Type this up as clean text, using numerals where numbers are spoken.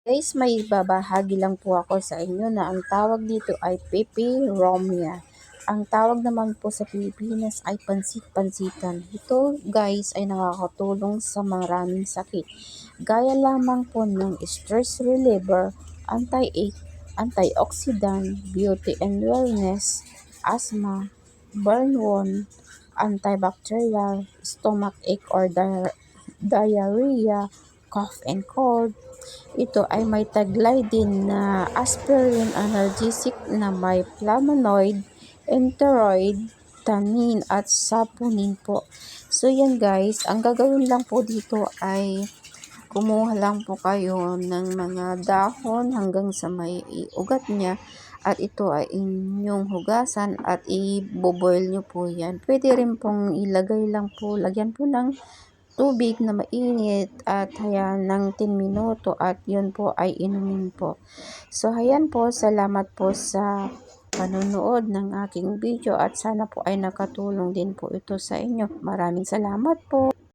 Guys, may babahagi lang po ako sa inyo na ang tawag dito ay peperomia. Ang tawag naman po sa Pilipinas ay pansit-pansitan. Ito guys ay nakakatulong sa maraming sakit. Gaya lamang po ng stress reliever, antioxidant, beauty and wellness, asthma, burn wound, antibacterial, stomach ache or diarrhea, cough and cold. Ito ay may taglay din na aspirin analgesic na may flavonoid, enteroid, tannin at saponin po. So yan guys, ang gagawin lang po dito ay kumuha lang po kayo ng mga dahon hanggang sa may ugat niya at ito ay inyong hugasan at i-boil nyo po yan. Pwede rin pong ilagay lang po, lagyan po ng tubig na mainit at hayan ng 10 minuto at yun po ay inumin po. So hayan po, salamat po sa panonood ng aking video at sana po ay nakatulong din po ito sa inyo. Maraming salamat po.